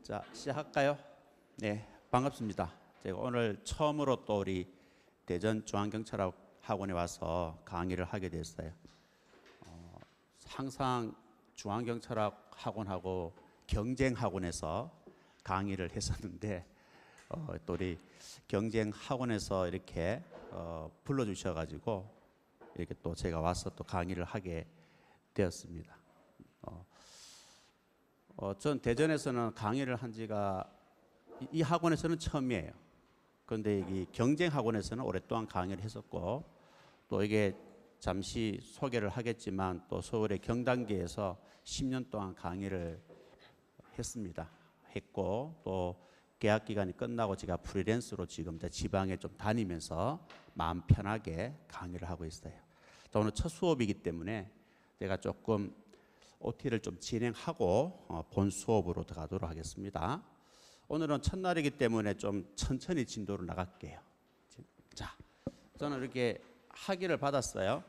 자, 시작할까요? 네, 반갑습니다. 제가 오늘 처음으로 또 우리 대전중앙경찰학원에 와서 강의를 하게 됐어요. 항상 중앙경찰학원하고 경쟁학원에서 강의를 했었는데 또 우리 경쟁학원에서 이렇게 불러주셔가지고 이렇게 또 제가 와서 또 강의를 하게 되었습니다. 전 대전에서는 강의를 한 지가 이 학원에서는 처음이에요. 그런데 이 경쟁학원에서는 오랫동안 강의를 했었고, 또 이게 잠시 소개를 하겠지만 또 서울의 경단계에서 10년 동안 강의를 했고, 또 계약 기간이 끝나고 제가 프리랜서로 지금 지방에 좀 다니면서 마음 편하게 강의를 하고 있어요. 오늘 첫 수업이기 때문에 제가 조금 OT를 좀 진행하고 본 수업으로 들어가도록 하겠습니다. 오늘은 첫날이기 때문에 좀 천천히 진도를 나갈게요. 자, 저는 이렇게 학위를 받았어요.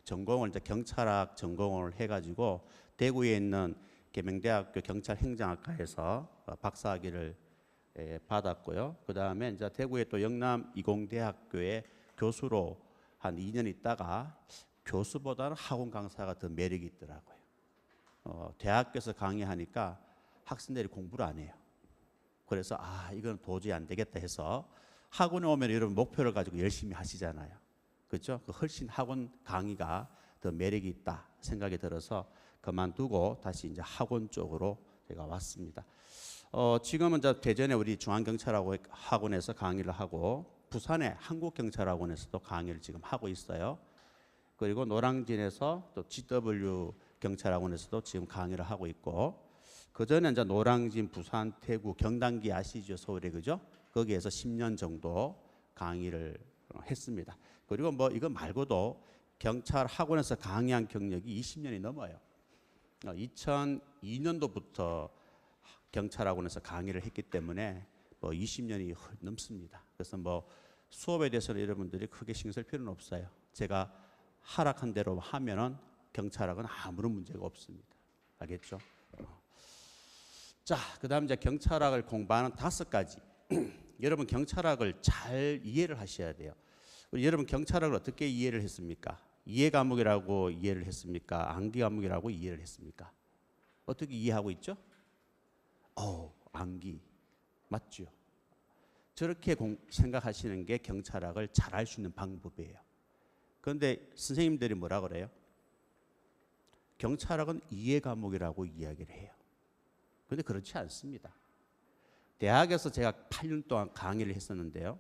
전공을 이제 경찰학 전공을 해가지고 대구에 있는 계명대학교 경찰행정학과에서 박사학위를 받았고요. 그 다음에 이제 대구에 또 영남이공대학교에 교수로 한 2년 있다가 교수보다는 학원 강사가 더 매력이 있더라고요. 대학교에서 강의하니까 학생들이 공부를 안 해요. 그래서 이건 도저히 안 되겠다 해서 학원에 오면 여러분 목표를 가지고 열심히 하시잖아요. 그렇죠? 훨씬 학원 강의가 더 매력이 있다 생각이 들어서 그만두고 다시 이제 학원 쪽으로 제가 왔습니다. 지금은 이제 대전에 우리 중앙경찰학원에서 강의를 하고 부산의 한국경찰학원에서도 강의를 지금 하고 있어요. 그리고 노량진에서 또 GW 경찰학원에서도 지금 강의를 하고 있고, 그 전에 이제 노량진, 부산, 대구, 경단기 아시죠? 서울에, 그죠? 거기에서 10년 정도 강의를 했습니다. 그리고 뭐 이거 말고도 경찰 학원에서 강의한 경력이 20년이 넘어요. 2002년도부터 경찰학원에서 강의를 했기 때문에 뭐 20년이 넘습니다. 그래서 뭐 수업에 대해서는 여러분들이 크게 신경 쓸 필요는 없어요. 제가 하락한 대로 하면은 경찰학은 아무런 문제가 없습니다. 알겠죠? 자, 그다음 이제 경찰학을 공부하는 5가지. 여러분 경찰학을 잘 이해를 하셔야 돼요. 여러분 경찰학을 어떻게 이해를 했습니까? 이해 과목이라고 이해를 했습니까? 암기 과목이라고 이해를 했습니까? 어떻게 이해하고 있죠? 암기 맞죠? 저렇게 생각하시는 게 경찰학을 잘할 수 있는 방법이에요. 그런데 선생님들이 뭐라 그래요? 경찰학은 이해 과목이라고 이야기를 해요. 그런데 그렇지 않습니다. 대학에서 제가 8년 동안 강의를 했었는데요.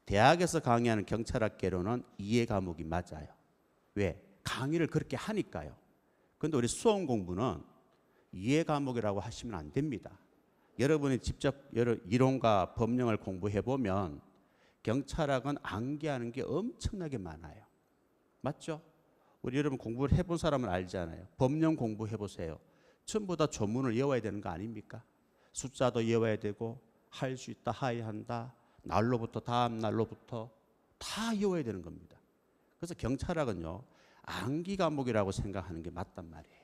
대학에서 강의하는 경찰학계로는 이해 과목이 맞아요. 왜? 강의를 그렇게 하니까요. 그런데 우리 수험 공부는 이해 과목이라고 하시면 안 됩니다. 여러분이 직접 이론과 법령을 공부해 보면 경찰학은 암기하는 게 엄청나게 많아요. 맞죠? 우리 여러분 공부를 해본 사람은 알잖아요. 법령 공부해 보세요. 전부 다 조문을 외워야 되는 거 아닙니까? 숫자도 외워야 되고, 할 수 있다, 하야 한다, 날로부터 다음 날로부터 다 외워야 되는 겁니다. 그래서 경찰학은요, 암기 과목이라고 생각하는 게 맞단 말이에요.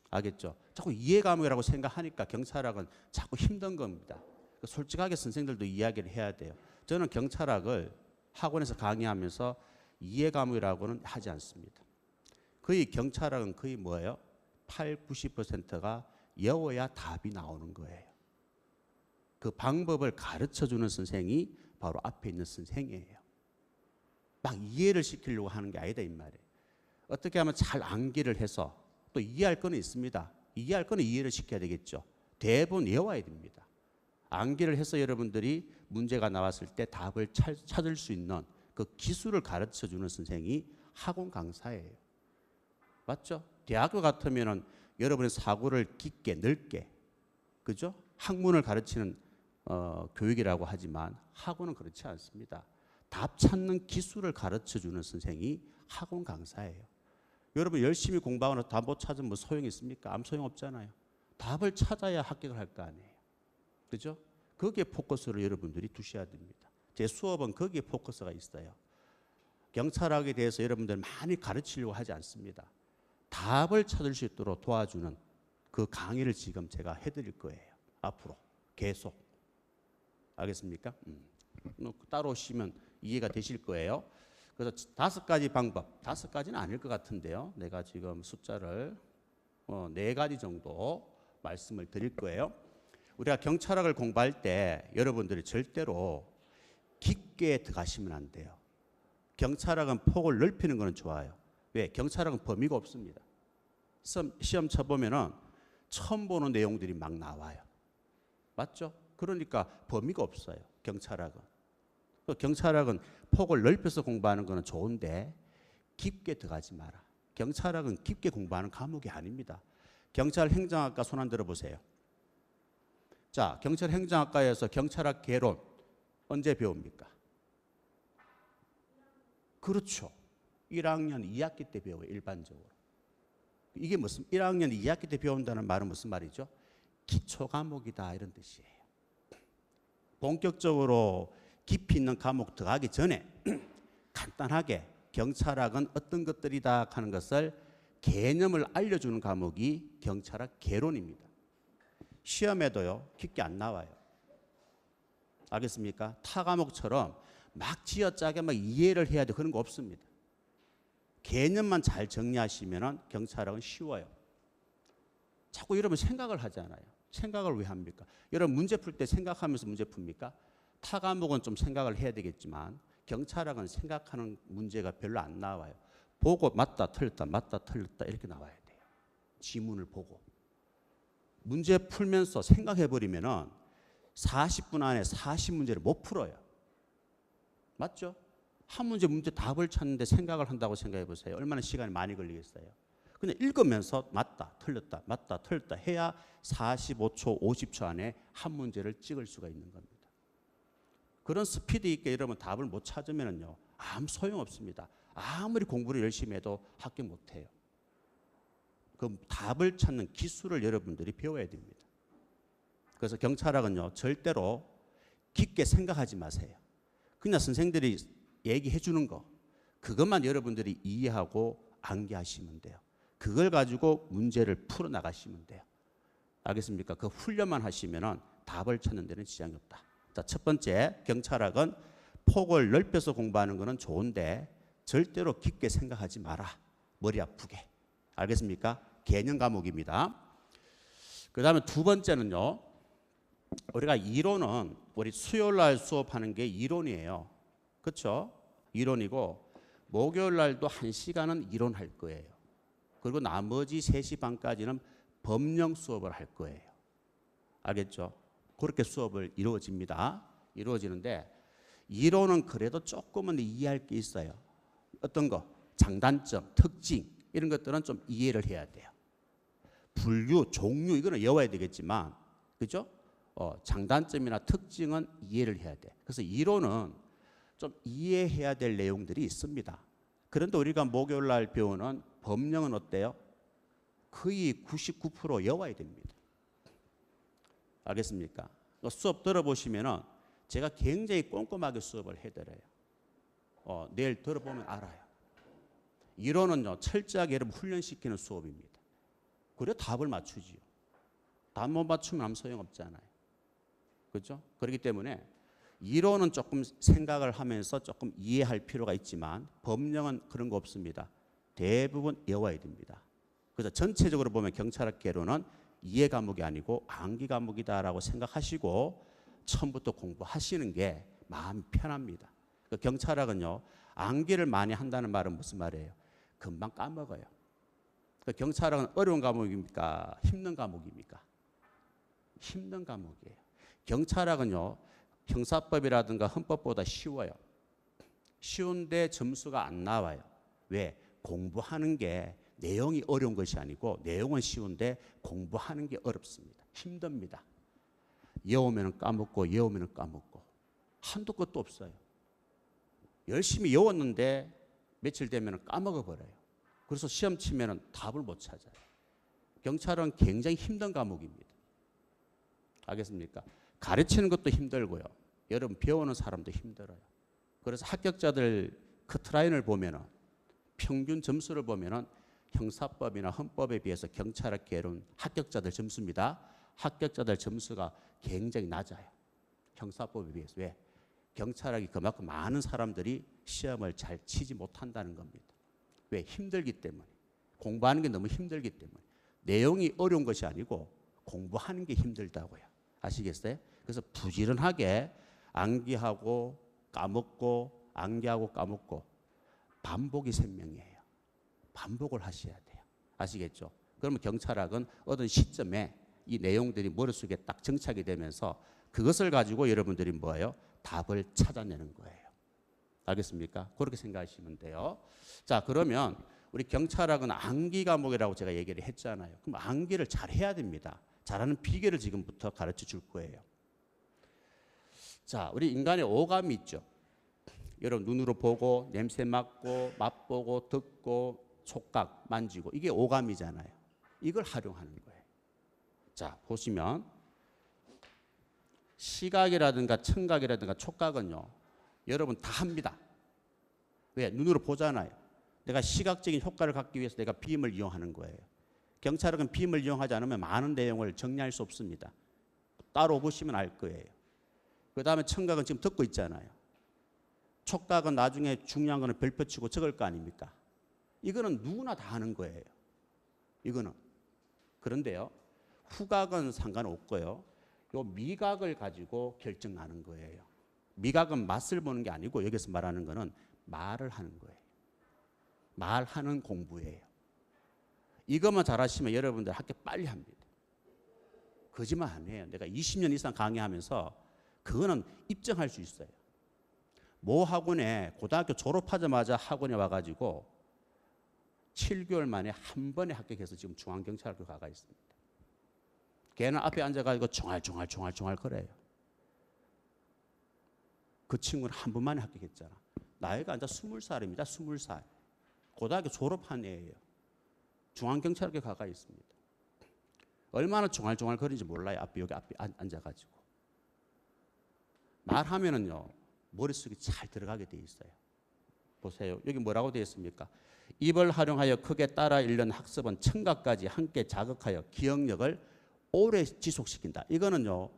알겠죠? 자꾸 이해 과목이라고 생각하니까 경찰학은 자꾸 힘든 겁니다. 솔직하게 선생님들도 이야기를 해야 돼요. 저는 경찰학을 학원에서 강의하면서 이해 과목이라고는 하지 않습니다. 거의 경찰학은 거의 뭐예요? 80~90%가 외워야 답이 나오는 거예요. 그 방법을 가르쳐주는 선생이 바로 앞에 있는 선생이에요. 막 이해를 시키려고 하는 게 아니다 이 말이에요. 어떻게 하면 잘 암기를 해서 또 이해할 거는 있습니다. 이해할 거는 이해를 시켜야 되겠죠. 대부분 외워야 됩니다. 암기를 해서 여러분들이 문제가 나왔을 때 답을 찾을 수 있는 그 기술을 가르쳐주는 선생이 학원 강사예요. 맞죠? 대학교 같으면은 여러분의 사고를 깊게 넓게, 그죠? 학문을 가르치는 교육이라고 하지만 학원은 그렇지 않습니다. 답 찾는 기술을 가르쳐주는 선생이 학원 강사예요. 여러분 열심히 공부하거나 답 못 찾으면 뭐 소용이 있습니까? 아무 소용 없잖아요. 답을 찾아야 합격을 할 거 아니에요. 그죠? 거기에 포커스를 여러분들이 두셔야 됩니다. 제 수업은 거기에 포커스가 있어요. 경찰학에 대해서 여러분들 많이 가르치려고 하지 않습니다. 답을 찾을 수 있도록 도와주는 그 강의를 지금 제가 해드릴 거예요. 앞으로 계속. 알겠습니까? 따로 오시면 이해가 되실 거예요. 그래서 5가지 방법, 5가지는 아닐 것 같은데요. 내가 지금 숫자를 4가지 정도 말씀을 드릴 거예요. 우리가 경찰학을 공부할 때 여러분들이 절대로 깊게 들어가시면 안 돼요. 경찰학은 폭을 넓히는 것은 좋아요. 왜? 경찰학은 범위가 없습니다. 시험 쳐보면은 처음 보는 내용들이 막 나와요. 맞죠? 그러니까 범위가 없어요. 경찰학은. 경찰학은 폭을 넓혀서 공부하는 것은 좋은데 깊게 들어가지 마라. 경찰학은 깊게 공부하는 과목이 아닙니다. 경찰 행정학과 손 안 들어보세요. 자, 경찰 행정학과에서 경찰학 개론 언제 배웁니까? 그렇죠. 1학년 2학기 때 배워요. 일반적으로. 이게 무슨 1학년 2학기 때 배운다는 말은 무슨 말이죠? 기초 과목이다 이런 뜻이에요. 본격적으로 깊이 있는 과목 들어가기 전에 간단하게 경찰학은 어떤 것들이다 하는 것을 개념을 알려주는 과목이 경찰학 개론입니다. 시험에도요 깊게 안 나와요. 알겠습니까? 타 과목처럼 막 쥐어짜게 막 이해를 해야 돼 그런 거 없습니다. 개념만 잘 정리하시면 경찰학은 쉬워요. 자꾸 여러분 생각을 하잖아요. 생각을 왜 합니까? 여러분 문제 풀 때 생각하면서 문제 풉니까? 타 과목은 좀 생각을 해야 되겠지만 경찰학은 생각하는 문제가 별로 안 나와요. 보고 맞다 틀렸다 맞다 틀렸다 이렇게 나와야 돼요. 지문을 보고. 문제 풀면서 생각해버리면 40분 안에 40문제를 못 풀어요. 맞죠? 한 문제 답을 찾는데 생각을 한다고 생각해 보세요. 얼마나 시간이 많이 걸리겠어요. 그냥 읽으면서 맞다 틀렸다 맞다 틀렸다 해야 45초 50초 안에 한 문제를 찍을 수가 있는 겁니다. 그런 스피드 있게 여러분 답을 못 찾으면요 아무 소용없습니다. 아무리 공부를 열심히 해도 합격 못해요. 그 답을 찾는 기술을 여러분들이 배워야 됩니다. 그래서 경찰학은요 절대로 깊게 생각하지 마세요. 그냥 선생들이 얘기해 주는 거 그것만 여러분들이 이해하고 암기하시면 돼요. 그걸 가지고 문제를 풀어 나가시면 돼요. 알겠습니까? 그 훈련만 하시면 답을 찾는 데는 지장이 없다. 자, 첫 번째 경찰학은 폭을 넓혀서 공부하는 것은 좋은데 절대로 깊게 생각하지 마라. 머리 아프게. 알겠습니까? 개념 과목입니다. 그 다음에 두 번째는요. 우리가 이론은 우리 수요일 날 수업하는 게 이론이에요. 그렇죠? 이론이고 목요일 날도 1시간은 이론할 거예요. 그리고 나머지 3시 반까지는 법령 수업을 할 거예요. 알겠죠? 그렇게 수업을 이루어지는데 이론은 그래도 조금은 이해할 게 있어요. 어떤 거? 장단점, 특징 이런 것들은 좀 이해를 해야 돼요. 분류, 종류 이거는 외워야 되겠지만 그죠? 장단점이나 특징은 이해를 해야 돼. 그래서 이론은 좀 이해해야 될 내용들이 있습니다. 그런데 우리가 목요일 날 배우는 법령은 어때요? 거의 99% 외워야 됩니다. 알겠습니까? 수업 들어보시면은 제가 굉장히 꼼꼼하게 수업을 해드려요. 내일 들어보면 알아요. 이론은요 철저하게 여러분 훈련시키는 수업입니다. 그래 답을 맞추지요. 답 못 맞추면 아무 소용없잖아요. 그렇죠? 그렇기 때문에 이론은 조금 생각을 하면서 조금 이해할 필요가 있지만 법령은 그런 거 없습니다. 대부분 외워야 됩니다. 그래서 전체적으로 보면 경찰학 개론은 이해 과목이 아니고 암기 과목이다라고 생각하시고 처음부터 공부하시는 게 마음이 편합니다. 경찰학은요 암기를 많이 한다는 말은 무슨 말이에요? 금방 까먹어요. 경찰학은 어려운 과목입니까? 힘든 과목입니까? 힘든 과목이에요. 경찰학은요 형사법이라든가 헌법보다 쉬워요. 쉬운데 점수가 안 나와요. 왜? 공부하는 게 내용이 어려운 것이 아니고 내용은 쉬운데 공부하는 게 어렵습니다. 힘듭니다. 외우면 까먹고 외우면 까먹고 한도 끝도 없어요. 열심히 외웠는데 며칠 되면 까먹어버려요. 그래서 시험 치면 답을 못 찾아요. 경찰은 굉장히 힘든 과목입니다. 알겠습니까? 가르치는 것도 힘들고요. 여러분 배우는 사람도 힘들어요. 그래서 합격자들 커트라인을 보면은 평균 점수를 보면은 형사법이나 헌법에 비해서 경찰학개론 합격자들 점수입니다. 합격자들 점수가 굉장히 낮아요. 형사법에 비해서. 왜? 경찰학이 그만큼 많은 사람들이 시험을 잘 치지 못한다는 겁니다. 왜? 힘들기 때문에. 공부하는 게 너무 힘들기 때문에. 내용이 어려운 것이 아니고 공부하는 게 힘들다고요. 아시겠어요? 그래서 부지런하게 암기하고 까먹고 암기하고 까먹고 반복이 생명이에요. 반복을 하셔야 돼요. 아시겠죠? 그러면 경찰학은 어떤 시점에 이 내용들이 머릿속에 딱 정착이 되면서 그것을 가지고 여러분들이 뭐예요? 답을 찾아내는 거예요. 알겠습니까? 그렇게 생각하시면 돼요. 자, 그러면 우리 경찰학은 암기 과목이라고 제가 얘기를 했잖아요. 그럼 암기를 잘 해야 됩니다. 잘하는 비결을 지금부터 가르쳐 줄 거예요. 자, 우리 인간의 오감이 있죠. 여러분 눈으로 보고 냄새 맡고 맛보고 듣고 촉각 만지고 이게 오감이잖아요. 이걸 활용하는 거예요. 자, 보시면 시각이라든가 청각이라든가 촉각은요. 여러분 다 합니다. 왜? 눈으로 보잖아요. 내가 시각적인 효과를 갖기 위해서 내가 비임을 이용하는 거예요. 경찰학은 비임을 이용하지 않으면 많은 내용을 정리할 수 없습니다. 따로 보시면 알 거예요. 그 다음에 청각은 지금 듣고 있잖아요. 촉각은 나중에 중요한 거는 별표 치고 적을 거 아닙니까? 이거는 누구나 다 하는 거예요. 이거는. 그런데요. 후각은 상관없고요. 요 미각을 가지고 결정하는 거예요. 미각은 맛을 보는 게 아니고 여기서 말하는 거는 말을 하는 거예요. 말하는 공부예요. 이것만 잘하시면 여러분들 학교 빨리 합니다. 거짓말 안 해요. 내가 20년 이상 강의하면서 그거는 입증할 수 있어요. 모 학원에 고등학교 졸업하자마자 학원에 와가지고 7개월 만에 한 번에 합격해서 지금 중앙경찰학교 가가 있습니다. 걔는 앞에 앉아가지고 종알종알 거려요. 그 친구는 한 번만에 합격했잖아. 나이가 앉아 20살입니다. 20살. 고등학교 졸업한 애예요. 중앙경찰학교 가가 있습니다. 얼마나 종알종알 거리는지 몰라요. 여기 앞에 앉아가지고. 말하면은요. 머릿속에 잘 들어가게 돼 있어요. 보세요. 여기 뭐라고 되어 있습니까? 입을 활용하여 크게 따라 읽는 학습은 청각까지 함께 자극하여 기억력을 오래 지속시킨다. 이거는요.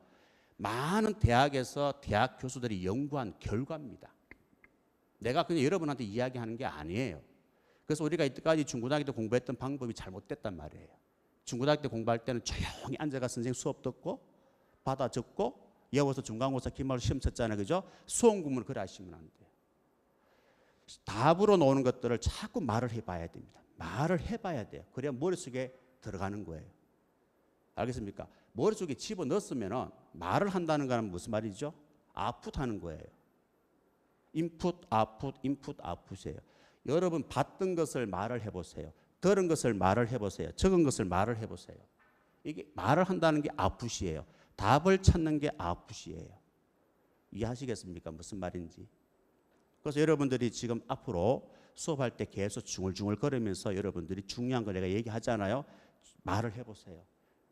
많은 대학에서 대학 교수들이 연구한 결과입니다. 내가 그냥 여러분한테 이야기하는 게 아니에요. 그래서 우리가 이때까지 중고등학교 때 공부했던 방법이 잘못됐단 말이에요. 중고등학교 때 공부할 때는 조용히 앉아가 선생님 수업 듣고 받아 적고 이어서 중간고사 기말로 시험 쳤잖아요. 그죠? 수험 공부는 그래 하시면 안 돼요. 답으로 나오는 것들을 자꾸 말을 해봐야 됩니다. 말을 해봐야 돼요. 그래야 머릿속에 들어가는 거예요. 알겠습니까? 머릿속에 집어넣었으면 말을 한다는 거는 무슨 말이죠? 아웃풋하는 거예요. 인풋, 아웃풋, 인풋, 아웃풋이에요. 여러분 봤던 것을 말을 해보세요. 들은 것을 말을 해보세요. 적은 것을 말을 해보세요. 이게 말을 한다는 게 아웃풋이에요. 답을 찾는 게 아웃풋이에요. 이해하시겠습니까? 무슨 말인지. 그래서 여러분들이 지금 앞으로 수업할 때 계속 중얼중얼 거리면서 여러분들이 중요한 걸 내가 얘기하잖아요. 말을 해보세요.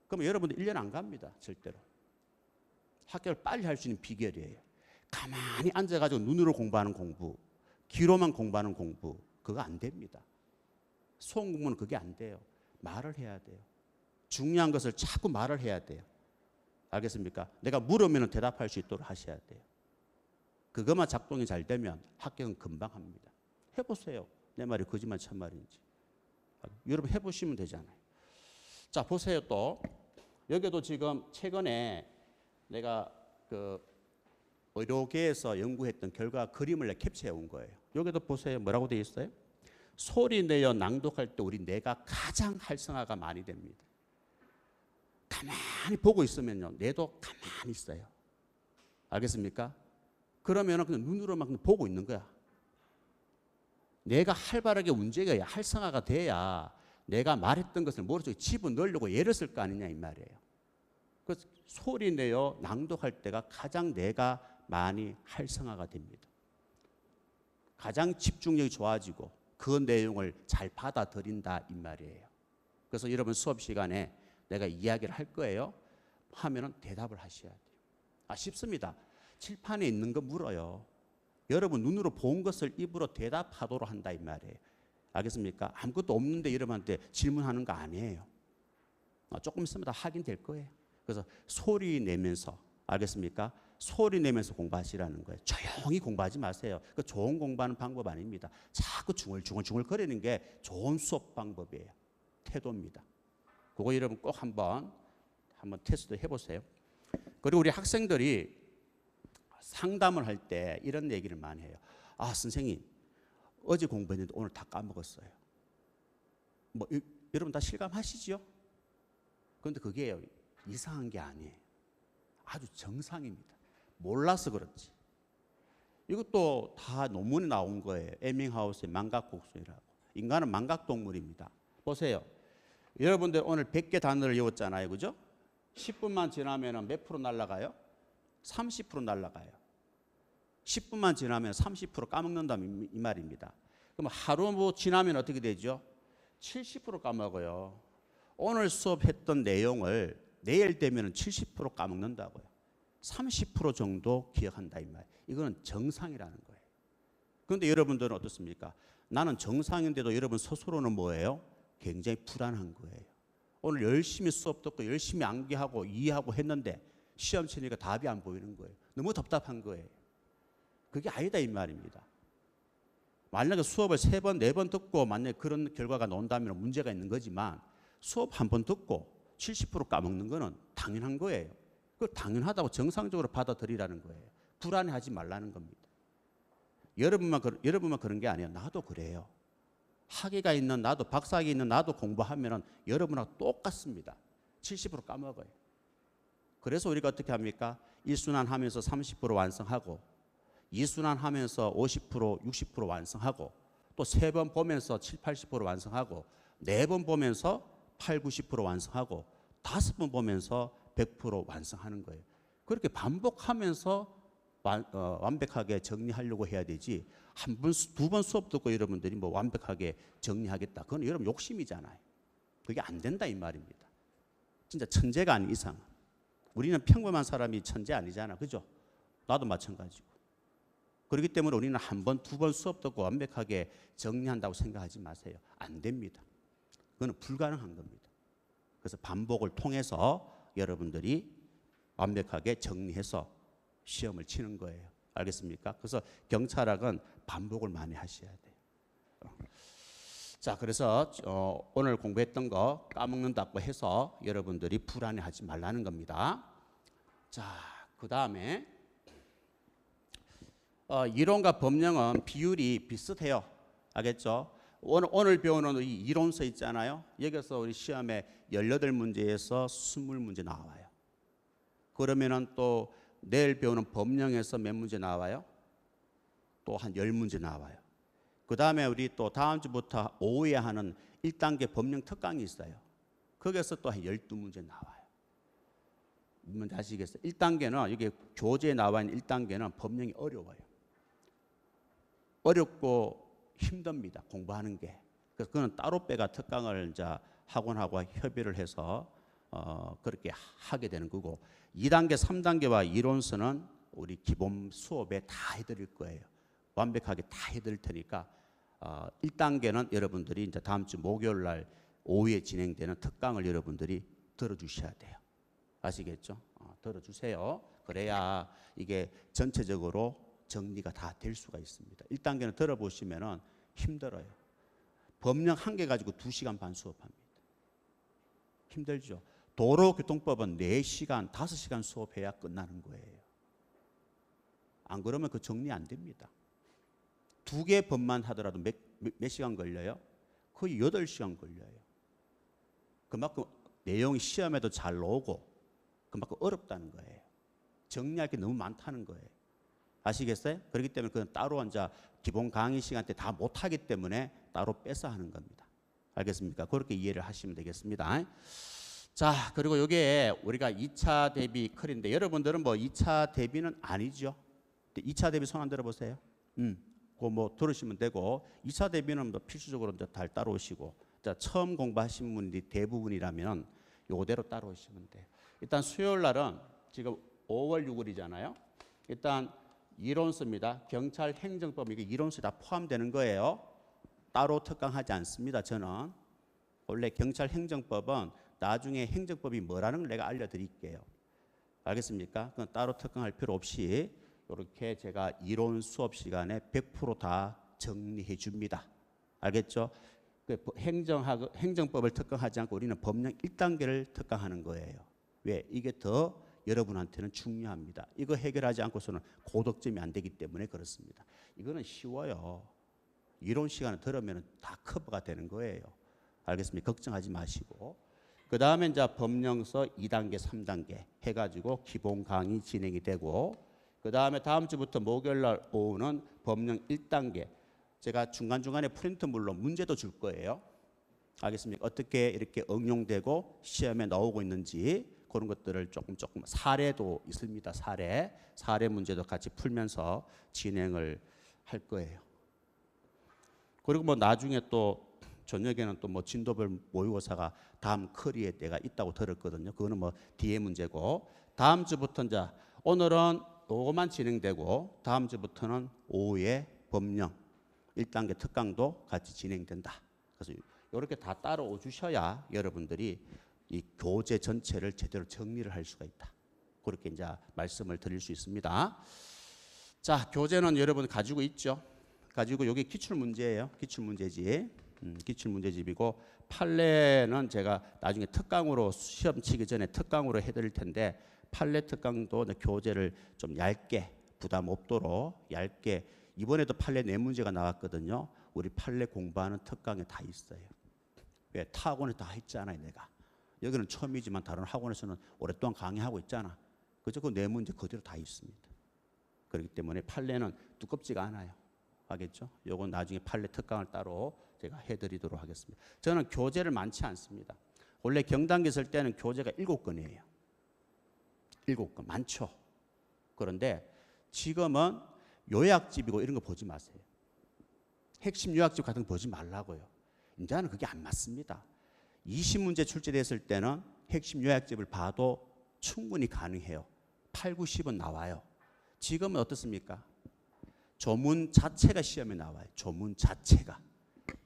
그러면 여러분들 1년 안 갑니다. 절대로. 학교를 빨리 할 수 있는 비결이에요. 가만히 앉아가지고 눈으로 공부하는 공부, 귀로만 공부하는 공부, 그거 안 됩니다. 수험 공부는 그게 안 돼요. 말을 해야 돼요. 중요한 것을 자꾸 말을 해야 돼요. 알겠습니까? 내가 물으면 대답할 수 있도록 하셔야 돼요. 그것만 작동이 잘 되면 합격은 금방 합니다. 해보세요. 내 말이 거짓말 참말인지. 여러분 해보시면 되잖아요. 자, 보세요. 또 여기도 지금 최근에 내가 그 의료계에서 연구했던 결과 그림을 캡처해 온 거예요. 여기도 보세요. 뭐라고 되어 있어요? 소리 내어 낭독할 때 우리 뇌가 가장 활성화가 많이 됩니다. 가만히 보고 있으면요. 뇌도 가만히 있어요. 알겠습니까? 그러면 그냥 눈으로만 그냥 보고 있는 거야. 뇌가 활발하게 움직여야 활성화가 돼야 내가 말했던 것을 머릿속에 집어넣으려고 애를 쓸 거 아니냐 이 말이에요. 그래서 소리 내어 낭독할 때가 가장 뇌가 많이 활성화가 됩니다. 가장 집중력이 좋아지고 그 내용을 잘 받아들인다 이 말이에요. 그래서 여러분 수업 시간에 내가 이야기를 할 거예요. 하면은 대답을 하셔야 돼요. 쉽습니다. 칠판에 있는 거 물어요. 여러분 눈으로 본 것을 입으로 대답하도록 한다 이 말이에요. 알겠습니까? 아무것도 없는데 여러분한테 질문하는 거 아니에요. 조금 있으면 다 확인될 거예요. 그래서 소리 내면서, 알겠습니까? 소리 내면서 공부하시라는 거예요. 조용히 공부하지 마세요. 그 좋은 공부하는 방법 아닙니다. 자꾸 중얼중얼 거리는 게 좋은 수업 방법이에요. 태도입니다. 그거 여러분 꼭 한번 테스트 해보세요. 그리고 우리 학생들이 상담을 할 때 이런 얘기를 많이 해요. 아, 선생님, 어제 공부했는데 오늘 다 까먹었어요. 여러분 다 실감하시죠? 그런데 그게 이상한 게 아니에요. 아주 정상입니다. 몰라서 그렇지. 이것도 다 논문에 나온 거예요. 에밍하우스의 망각곡선이라고. 인간은 망각동물입니다. 보세요. 여러분들 오늘 100개 단어를 외웠잖아요. 그죠? 10분만 지나면 몇 프로 날아가요? 30% 날아가요. 10분만 지나면 30% 까먹는다면 이 말입니다. 그럼 하루 지나면 어떻게 되죠? 70% 까먹어요. 오늘 수업했던 내용을 내일 되면 70% 까먹는다고요. 30% 정도 기억한다 이 말. 이거는 정상이라는 거예요. 그런데 여러분들은 어떻습니까? 나는 정상인데도 여러분 스스로는 뭐예요? 굉장히 불안한 거예요. 오늘 열심히 수업 듣고 열심히 암기하고 이해하고 했는데 시험 치니까 답이 안 보이는 거예요. 너무 답답한 거예요. 그게 아니다 이 말입니다. 만약에 수업을 3번, 4번 듣고 만약에 그런 결과가 나온다면 문제가 있는 거지만 수업 한 번 듣고 70% 까먹는 거는 당연한 거예요. 그걸 당연하다고 정상적으로 받아들이라는 거예요. 불안해하지 말라는 겁니다. 여러분만 그런 게 아니에요. 나도 그래요. 학위가 있는 나도, 박사학위 있는 나도 공부하면 여러분하고 똑같습니다. 70% 까먹어요. 그래서 우리가 어떻게 합니까? 1순환 하면서 30% 완성하고 2순환 하면서 50%, 60% 완성하고 또 3번 보면서 7, 80% 완성하고 4번 보면서 8, 90% 완성하고 5번 보면서 100% 완성하는 거예요. 그렇게 반복하면서 완벽하게 정리하려고 해야 되지 한 번, 2번 수업 듣고 여러분들이 뭐 완벽하게 정리하겠다. 그건 여러분 욕심이잖아요. 그게 안 된다 이 말입니다. 진짜 천재가 아닌 이상 우리는 평범한 사람이 천재 아니잖아. 그죠? 나도 마찬가지고. 그렇기 때문에 우리는 한 번, 2번 수업 듣고 완벽하게 정리한다고 생각하지 마세요. 안 됩니다. 그건 불가능한 겁니다. 그래서 반복을 통해서 여러분들이 완벽하게 정리해서 시험을 치는 거예요. 알겠습니까? 그래서 경찰학은 반복을 많이 하셔야 돼요. 자, 그래서 오늘 공부했던 거 까먹는다고 해서 여러분들이 불안해하지 말라는 겁니다. 자, 그 다음에 이론과 법령은 비율이 비슷해요. 알겠죠? 오늘 배우는 이 이론서 있잖아요. 여기서 우리 시험에 18문제에서 20문제 나와요. 그러면은 또 내일 배우는 법령에서 몇 문제 나와요? 또 한 10문제 나와요. 그 다음에 우리 또 다음 주부터 오후에 하는 1단계 법령 특강이 있어요. 거기서 또 한 12문제 나와요. 뭔지 아시겠어요? 1단계는 이게 교재에 나와 있는 1단계는 법령이 어려워요. 어렵고 힘듭니다. 공부하는 게. 그래서 그건 따로 빼가 특강을 이제 학원하고 협의를 해서 그렇게 하게 되는 거고 2단계, 3단계와 이론서는 우리 기본 수업에 다 해드릴 거예요. 완벽하게 다 해드릴 테니까 1단계는 여러분들이 이제 다음 주 목요일 날 오후에 진행되는 특강을 여러분들이 들어주셔야 돼요. 아시겠죠? 들어주세요. 그래야 이게 전체적으로 정리가 다 될 수가 있습니다. 1단계는 들어보시면 힘들어요. 법령 한 개 가지고 2시간 반 수업합니다. 힘들죠? 도로교통법은 4시간, 5시간 수업해야 끝나는 거예요. 안 그러면 그 정리 안 됩니다. 2개 법만 하더라도 몇 시간 걸려요? 거의 8시간 걸려요. 그만큼 내용이 시험에도 잘 나오고 그만큼 어렵다는 거예요. 정리할 게 너무 많다는 거예요. 아시겠어요? 그렇기 때문에 그건 따로 이제 기본 강의 시간 때 다 못하기 때문에 따로 빼서 하는 겁니다. 알겠습니까? 그렇게 이해를 하시면 되겠습니다. 자, 그리고 이게 우리가 2차 대비 컬인데 여러분들은 뭐 2차 대비는 아니죠. 2차 대비 손 안 들어보세요. 그거 뭐 들으시면 되고 2차 대비는 뭐 필수적으로 이제 잘 따라오시고 자, 처음 공부하신 분들이 대부분이라면 요대로 따라오시면 돼요. 일단 수요일 날은 지금 5월 6일이잖아요. 일단 이론서입니다. 경찰 행정법 이게 이론서에 다 포함되는 거예요. 따로 특강하지 않습니다. 저는 원래 경찰 행정법은 나중에 행정법이 뭐라는 걸 내가 알려드릴게요. 알겠습니까? 그건 따로 특강할 필요 없이 이렇게 제가 이론 수업 시간에 100% 다 정리해 줍니다. 알겠죠? 행정법을 특강하지 않고 우리는 법령 1단계를 특강하는 거예요. 왜? 이게 더 여러분한테는 중요합니다. 이거 해결하지 않고서는 고득점이 안 되기 때문에 그렇습니다. 이거는 쉬워요. 이론 시간을 들으면 다 커버가 되는 거예요. 알겠습니까? 걱정하지 마시고. 그 다음에 이제 법령서 2단계, 3단계 해가지고 기본 강의 진행이 되고, 그 다음에 다음 주부터 목요일 날 오후는 법령 1단계. 제가 중간중간에 프린트물로 문제도 줄 거예요. 알겠습니까? 어떻게 이렇게 응용되고 시험에 나오고 있는지 그런 것들을 조금 사례도 있습니다. 사례 문제도 같이 풀면서 진행을 할 거예요. 그리고 뭐 나중에 또 저녁에는 또 뭐 진도별 모의고사가 다음 커리에 내가 있다고 들었거든요. 그거는 뭐 뒤에 문제고, 다음 주부터 이제 오늘은 요거만 진행되고 다음 주부터는 오후에 법령 1단계 특강도 같이 진행된다. 그래서 이렇게 다 따라오 주셔야 여러분들이 이 교재 전체를 제대로 정리를 할 수가 있다. 그렇게 이제 말씀을 드릴 수 있습니다. 자, 교재는 여러분 가지고 있죠. 가지고 여기 기출 문제예요. 기출 문제집. 기출 문제집이고, 판례는 제가 나중에 특강으로 시험 치기 전에 특강으로 해드릴 텐데, 판례 특강도 교재를 좀 얇게 부담 없도록 얇게, 이번에도 판례 4문제가 나왔거든요. 우리 판례 공부하는 특강에 다 있어요. 왜? 타 학원에 다 했잖아요. 내가 여기는 처음이지만 다른 학원에서는 오랫동안 강의하고 있잖아. 그죠? 그 4문제 그대로 다 있습니다. 그렇기 때문에 판례는 두껍지가 않아요. 알겠죠? 요건 나중에 판례 특강을 따로 제가 해드리도록 하겠습니다. 저는 교재를 많지 않습니다. 원래 경단기 쓸 때는 교재가 7권이에요. 7권 많죠. 그런데 지금은 요약집이고 이런 거 보지 마세요. 핵심 요약집 같은 거 보지 말라고요. 이제는 그게 안 맞습니다. 20문제 출제됐을 때는 핵심 요약집을 봐도 충분히 가능해요. 8, 90은 나와요. 지금은 어떻습니까? 조문 자체가 시험에 나와요. 조문 자체가.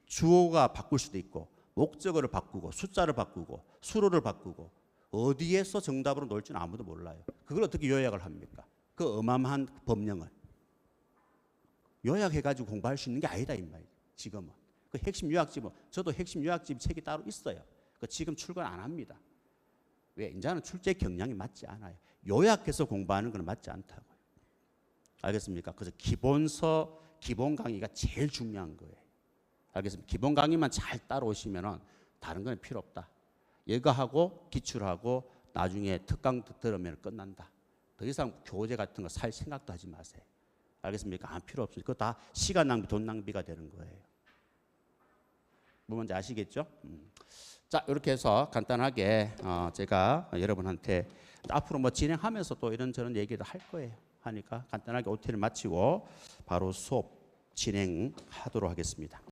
주어가 바꿀 수도 있고, 목적어를 바꾸고, 숫자를 바꾸고, 수로를 바꾸고, 어디에서 정답으로 놓을지는 아무도 몰라요. 그걸 어떻게 요약을 합니까? 그 어마어마한 법령을 요약해가지고 공부할 수 있는 게 아니다 이 말이에요. 지금은 그 핵심 요약집은, 저도 핵심 요약집 책이 따로 있어요. 그 지금 출간 안 합니다. 왜? 이제는 출제 경향이 맞지 않아요. 요약해서 공부하는 건 맞지 않다고요. 알겠습니까? 그래서 기본서, 기본 강의가 제일 중요한 거예요. 알겠습니까? 기본 강의만 잘 따라오시면은 다른 건 필요 없다. 이거 하고 기출하고 나중에 특강 들으면 끝난다. 더 이상 교재 같은 거 살 생각도 하지 마세요. 알겠습니까? 안 필요 없어요. 그거 다 시간 낭비, 돈 낭비가 되는 거예요. 뭐 뭔지 아시겠죠? 자, 이렇게 해서 간단하게 제가 여러분한테 앞으로 뭐 진행하면서 또 이런저런 얘기도 할 거예요. 하니까 간단하게 OT를 마치고 바로 수업 진행하도록 하겠습니다.